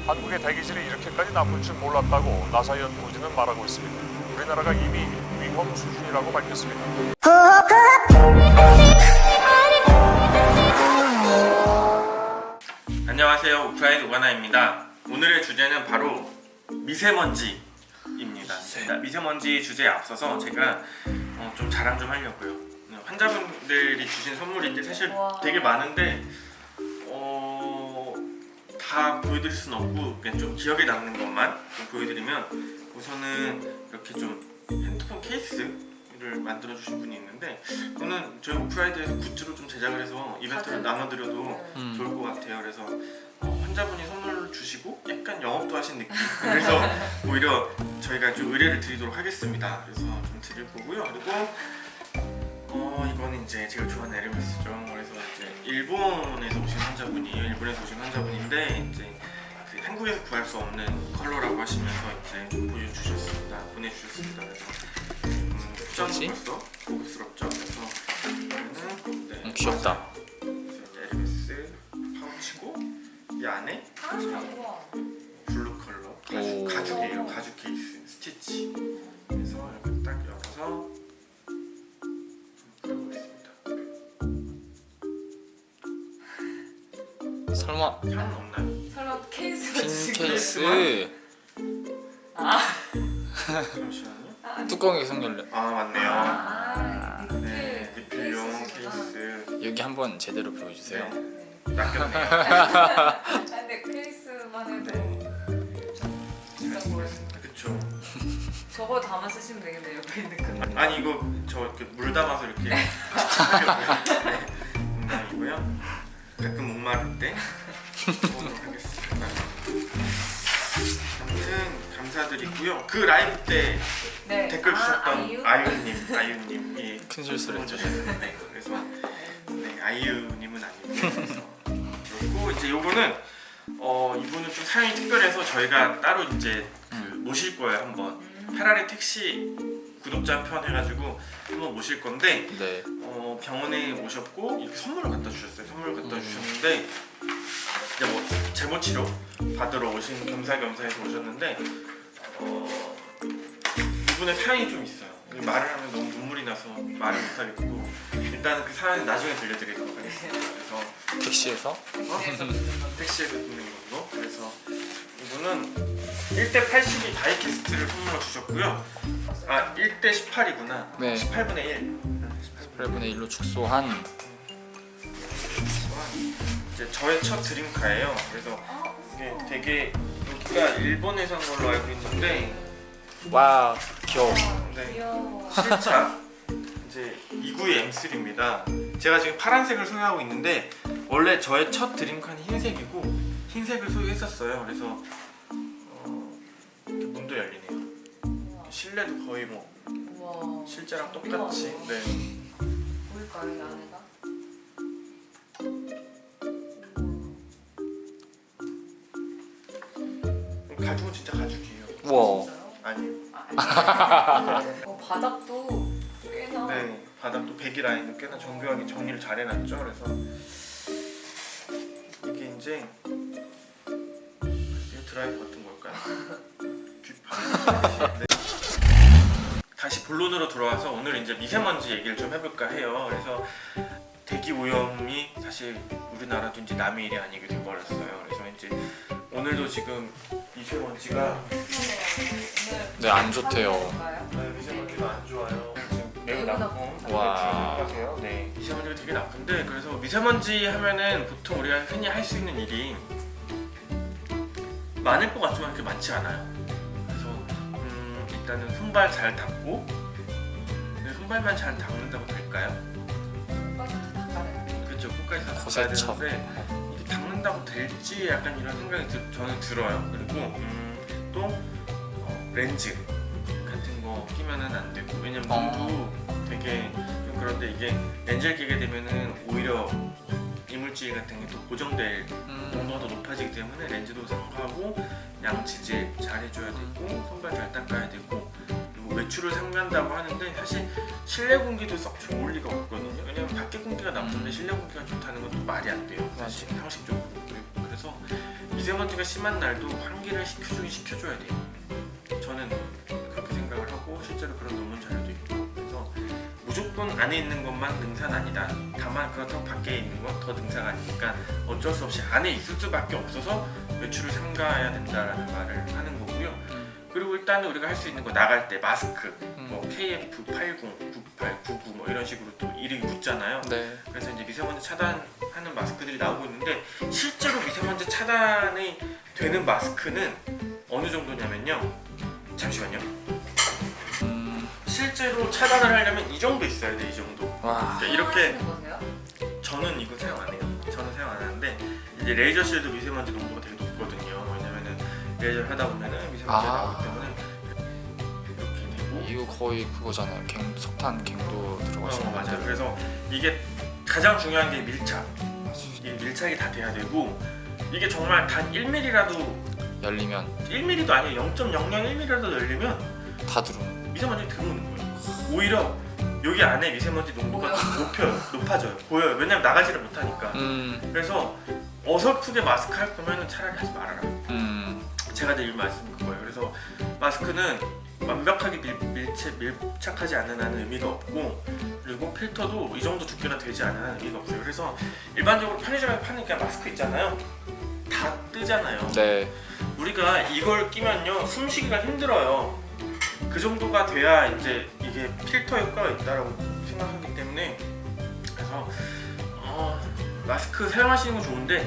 한국의 대기질이 이렇게까지 나쁠 줄 몰랐다고 나사 연구진은 말하고 있습니다. 우리나라가 이미 위험 수준이라고 밝혔습니다. 안녕하세요, 오프라인 오가나입니다. 오늘의 주제는 바로 미세먼지입니다. 미세먼지 주제에 앞서서 제가 좀 자랑 좀 하려고요. 환자분들이 주신 선물인데 사실 되게 많은데 다 보여드릴 수는 없고 그냥 좀 기억에 남는 것만 좀 보여드리면, 우선은 이렇게 좀 핸드폰 케이스를 만들어 주신 분이 있는데, 이거는 저희 오프라이드에서 굿즈로 좀 제작을 해서 이벤트로 나눠드려도 좋을 것 같아요. 그래서 환자분이 선물 주시고 약간 영업도 하신 느낌. 그래서 오히려 저희가 좀 의뢰를 드리도록 하겠습니다. 그래서 좀 드릴 거고요. 그리고 이거는 이제 제가 좋아하는 에르메스죠. 그래서 이제 일본에서 오신 환자분이에요. 일본에서 오신 환자분인데 이제 그 한국에서 구할 수 없는 컬러라고 하시면서 이제 좀 보내주셨습니다. 그래서 쿠션도 벌써 고급스럽죠. 그래서 이거는 네, 귀엽다. 그래서 이제 에르메스 파우치고 이 안에 블루 컬러 가죽이에요. 가죽 케이스 스티치. 그래서 이렇게 딱 열어서 설마 향은 없나요? 설마 케이스가 빈 지금 케이스 잠시만요. 뚜껑이 계속 열려. 맞네요. 리필 네, 리필용 케이스. 여기 한번 제대로 보여주세요. 네, 낚였네요. 근데 케이스만 해도 네, 진짜 멋있는데. 그쵸. 저거 담아 쓰시면 되겠네요. 옆에 있는 거. 아니 이거 저 이렇게 물 담아서 이렇게 농담이고요. 가끔 목마를 때 먹도록 하겠습니다. 아무튼 감사드리고요. 그 라이브 때 네. 댓글 주셨던 아이유? 아이유님이 큰 실수를 했죠. 주셨는데, 그래서 네, 아이유님은 아니고. 그리고 이제 요거는 이분은 좀 사연이 특별해서 저희가 따로 이제 모실 거예요. 한번 페라리 택시 구독자 편 해가지고 한번 모실 건데, 네. 병원에 오셨고 이렇게 선물을 갖다 주셨어요. 선물을 갖다 주셨는데 이제 뭐 제모 치료 받으러 오신 겸사겸사해서 오셨는데 이분의 사연이 좀 있어요. 말을 하면 너무 눈물이 나서 말을 못하겠고, 일단은 그 사연은 나중에 들려드리도록 하겠습니다. 그래서 택시에서 택시에서 듣는 걸로. 그래서 이분은 1대 82 다이캐스트를 선물로 주셨고요. 1대 18이구나. 네. 18분의 1. 8분의 1로 축소한. 이제 저의 첫 드림카예요. 그래서 이게 되게 여기가 일본에서 산 걸로 알고 있는데, 와 귀여워. 네, 귀여워. 실차 이제 292 M3입니다. 제가 지금 파란색을 소유하고 있는데 원래 저의 첫 드림카는 흰색이고 흰색을 소유했었어요. 그래서 이렇게 문도 열리네요. 실내도 거의 뭐 우와. 실제랑 똑같이. 우와. 네. 보일까요, 이 안에가? 가죽은 진짜 가죽이에요. 우와. 진짜요? 아니요. 바닥도 꽤나. 네, 바닥도 배기 라인도 꽤나 정교하게 정리를 잘 해놨죠. 그래서 이게 이제 드라이브 같은 걸까요? 뒷판. 네. 다시 본론으로 돌아와서 오늘 이제 미세먼지 얘기를 좀 해볼까 해요. 그래서 대기 오염이 사실 우리나라도 이제 남의 일이 아니게 돼버렸어요. 그래서 이제 오늘도 지금 미세먼지가 네, 안 좋대요. 미세먼지가 안 좋아요. 지금 매우 매우 나쁘고. 와. 네, 미세먼지가 되게 나쁜데, 그래서 미세먼지 하면은 보통 우리가 흔히 할 수 있는 일이 많을 것 같지만 그렇게 많지 않아요. 그래서 일단은 손발 잘 닦고, 근데 손발만 잘 닦는다고 될까요? 그렇죠, 끝까지 다 닦아야 고세척. 되는데 이게 닦는다고 될지 약간 이런 생각이 저는 들어요. 그리고 또 렌즈 같은 거 끼면은 안 되고, 왜냐면 눈도 되게 좀 그런데 이게 렌즈를 끼게 되면은 오히려 이물질 같은 게 또 고정될 농도가 더 높아지기 때문에 렌즈도 삼가하고 양치질 잘 해줘야 되고 손발 잘 닦아야 되고, 그리고 외출을 삼간다고 하는데 사실 실내 공기도 썩 좋을 리가 없거든요. 왜냐면 밖에 공기가 나쁜데 실내 공기가 좋다는 건 또 말이 안 돼요. 사실 상식적으로. 그래서 미세먼지가 심한 날도 환기를 시켜줘야 돼요. 저는 그렇게 생각을 하고 실제로 그런 논문 자료도 있고, 그래서 무조건 안에 있는 것만 능사는 아니다. 다만 그렇다고 밖에 있는 건 더 능사가 아니니까 어쩔 수 없이 안에 있을 수밖에 없어서 외출을 삼가야 된다라는 말을 하는 거고요. 그리고 일단 우리가 할 수 있는 거, 나갈 때 마스크, 뭐 KF80, 98, 99 뭐 이런 식으로 또 이름이 붙잖아요. 네. 그래서 이제 미세먼지 차단하는 마스크들이 나오고 있는데, 실제로 미세먼지 차단이 되는 마스크는 어느 정도냐면요. 잠시만요. 실제로 차단을 하려면 이 정도 있어야 돼, 이 정도. 와. 그러니까 이렇게 하시는 거세요? 저는 이거 사용 안 해요. 저는 사용 안 하는데, 이제 레이저 실도 미세먼지 농도가 되게 높거든요. 왜냐면은 레이저를 하다 보면은 미세먼지가 나오기 때문에 이렇게 되고. 이거 거의 그거잖아요. 석탄 갱도 들어가시는 맞아요. 그래서 이게 가장 중요한 게 밀착. 이게 밀착이 다 돼야 되고, 이게 정말 단 1mm라도, 열리면 1mm도 아니에요. 0.001mm라도 열리면 다 들어오는. 미세먼지 들어오는 거예요. 오히려 여기 안에 미세먼지 농도가 높아져요. 보여요. 왜냐면 나가지를 못하니까. 그래서 어설프게 마스크 할 거면 차라리 하지 말아라. 제가 드릴 말씀은 그거예요. 그래서 마스크는 완벽하게 밀착하지 않는 한은 의미가 없고, 그리고 필터도 이 정도 두께가 되지 않는 한은 의미가 없어요. 그래서 일반적으로 편의점에 파는 그냥 마스크 있잖아요. 다 뜨잖아요. 네. 우리가 이걸 끼면요, 숨쉬기가 힘들어요. 그 정도가 돼야 이제 이게 필터 효과가 있다라고 생각하기 때문에, 그래서 마스크 사용하시는 건 좋은데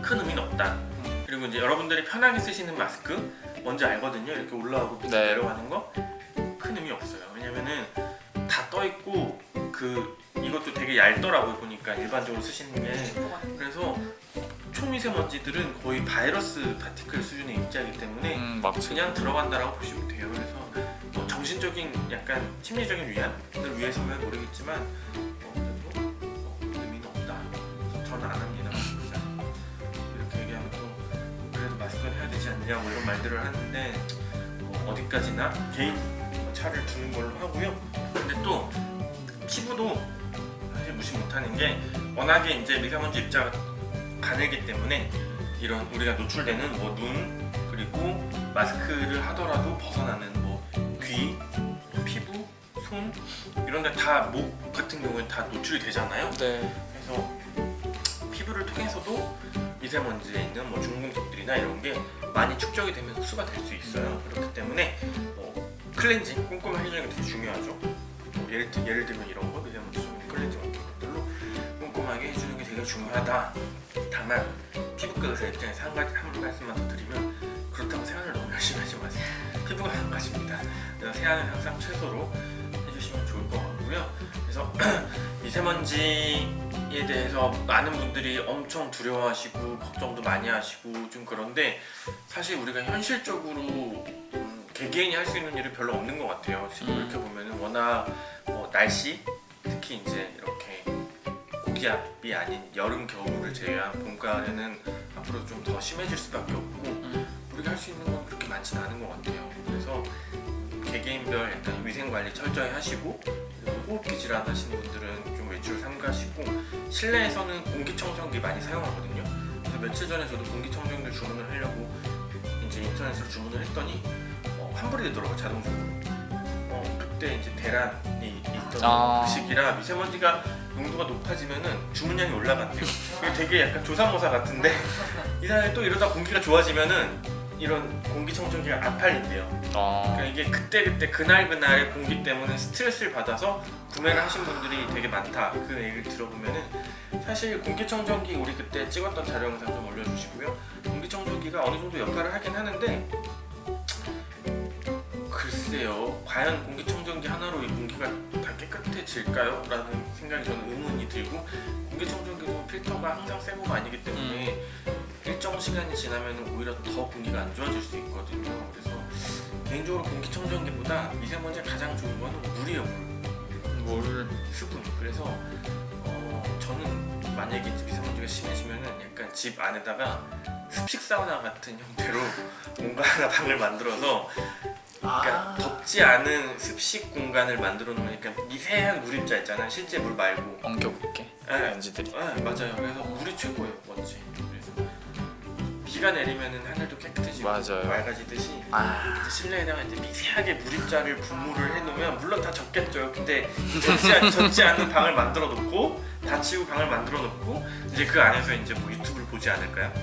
큰 의미는 없다. 그리고 이제 여러분들이 편하게 쓰시는 마스크 뭔지 알거든요. 이렇게 올라오고 밑에 네. 내려가는 거 큰 의미 없어요. 왜냐면은 다 떠 있고, 이것도 되게 얇더라고요. 보니까 일반적으로 쓰시는 게. 그래서 초미세먼지들은 거의 바이러스 파티클 수준의 입자이기 때문에 맞지. 그냥 들어간다라고 보시면 돼요. 그래서 뭐 정신적인, 약간 심리적인 위안을 위해서면 모르겠지만 그래도 의미는 없다. 그래서 저는 안 합니다. 진짜. 이렇게 얘기하면 또 그래도 마스크는 해야 되지 않냐 뭐 이런 말들을 하는데, 어디까지나 개인 차를 두는 걸로 하고요. 근데 또 피부도 사실 무시 못하는 게, 워낙에 이제 미세먼지 입자가 가늘기 때문에 이런 우리가 노출되는 뭐 눈, 그리고 마스크를 하더라도 벗어나는 뭐 귀, 피부, 손 이런 데 다, 목 같은 경우에 다 노출이 되잖아요. 네. 그래서 피부를 통해서도 미세먼지에 있는 뭐 중금속들이나 이런 게 많이 축적이 되면 흡수가 될 수 있어요. 그렇기 때문에 클렌징 꼼꼼하게 해주는 게 되게 중요하죠. 예를 들면 이런 거, 미세먼지 클렌징 같은 것들로 꼼꼼하게 해주는 게 되게 중요하다. 다만 피부과 의사 입장에서 한 말씀만 더 드리면, 그렇다고 세안을 너무 열심히 하지 마세요. 피부가 망가집니다. 그래서 세안은 항상 최소로 해주시면 좋을 것 같고요. 그래서 미세먼지에 대해서 많은 분들이 엄청 두려워하시고 걱정도 많이 하시고 좀 그런데, 사실 우리가 현실적으로 개개인이 할 수 있는 일이 별로 없는 것 같아요. 지금 이렇게 보면은 워낙 날씨, 특히 이제 이렇게 고기압이 아닌 여름, 겨울을 제외한 봄가을에는 앞으로 좀 더 심해질 수밖에 없고, 우리가 할 수 있는 건 그렇게 많지는 않은 것 같아요. 그래서 개개인별 약간 위생관리 철저히 하시고, 그리고 호흡기 질환 하시는 분들은 좀 외출 삼가시고, 실내에서는 공기청정기 많이 사용하거든요. 그래서 며칠 전에 저도 공기청정기를 주문을 하려고 이제 인터넷으로 주문을 했더니 환불이 되더라고요, 자동적으로. 그때 이제 대란이 있던 그 시기라 미세먼지가 농도가 높아지면은 주문량이 올라간대요. 이게 되게 약간 조삼모사 같은데, 이상하게 또 이러다 공기가 좋아지면은 이런 공기청정기가 안 팔린대요. 그러니까 이게 그때 그날의 공기 때문에 스트레스를 받아서 구매를 하신 분들이 되게 많다. 그 얘기를 들어보면은, 사실 공기청정기 우리 그때 찍었던 자료 영상 좀 올려주시고요. 공기청정기가 어느 정도 역할을 하긴 하는데, 글쎄요, 과연 공기청정기 하나로 이 공기가 다 깨끗해질까요? 라는 생각이 저는 의문이 들고, 공기청정기도 필터가 항상 새 거가 아니기 때문에 일정 시간이 지나면 오히려 더 공기가 안 좋아질 수 있거든요. 그래서 개인적으로 공기청정기보다 미세먼지가 가장 좋은 거는 물이에요. 물, 수분. 그래서 저는 만약에 미세먼지가 심해지면은 약간 집 안에다가 습식 사우나 같은 형태로 뭔가 하나 방을 만들어서, 그러니까 덥지 않은 습식 공간을 만들어 놓으니까 미세한 물입자 있잖아요. 실제 물 말고 엉겨볼게. 먼지들이. 맞아요. 그래서 물이 최고예요, 먼지. 그래서 비가 내리면은 하늘도 깨끗해지고 맞아요. 맑아지듯이 이제 실내에다가 이제 미세하게 물입자를 분무를 해놓으면 물론 다 젖겠죠. 근데 젖지 않는 방을 만들어 놓고 닫히고 방을 만들어 놓고 이제 그 안에서 이제 뭐 유튜브를 보지 않을까요?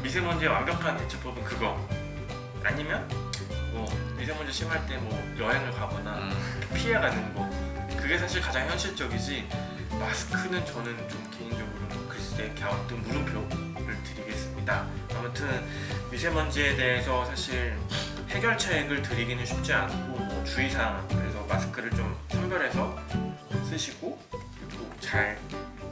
미세먼지의 완벽한 대처법은 그거. 아니면 뭐 미세먼지 심할 때 뭐 여행을 가거나 피해가는 거. 그게 사실 가장 현실적이지. 마스크는 저는 좀 개인적으로 글쎄 갸우뚱 물음표를 드리겠습니다. 아무튼 미세먼지에 대해서 사실 해결책을 드리기는 쉽지 않고 뭐 주의사항, 그래서 마스크를 좀 선별해서 쓰시고 그리고 잘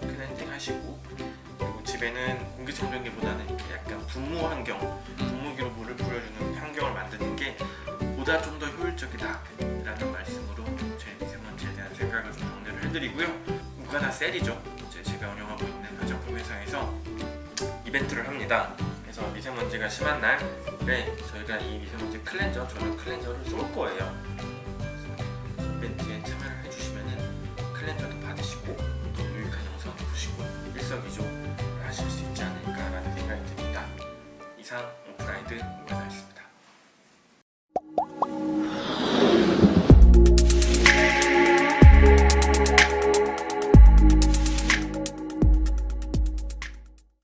클렌징 하시고, 그리고 집에는 공기청정기보다는 이렇게 약간 분무 환경, 분무기로 물을 뿌려주는 환경을 만드는 게 보다 좀 더 효율적이다라는 말씀으로 제 미세먼지에 대한 생각을 좀 정리를 해드리고요. 무가나 셀이죠. 이제 제가 운영하고 있는 화장품 회사에서 이벤트를 합니다. 그래서 미세먼지가 심한 날에 저희가 이 미세먼지 클렌저, 저는 클렌저를 쏠 거예요. 그래서 이벤트에 참여를 해주시면은 클렌저도 받으시고 또 유익한 영상도 보시고 일석이조 하실 수 있지 않을까라는 생각이 듭니다. 이상 오프라이드 무가나였습니다.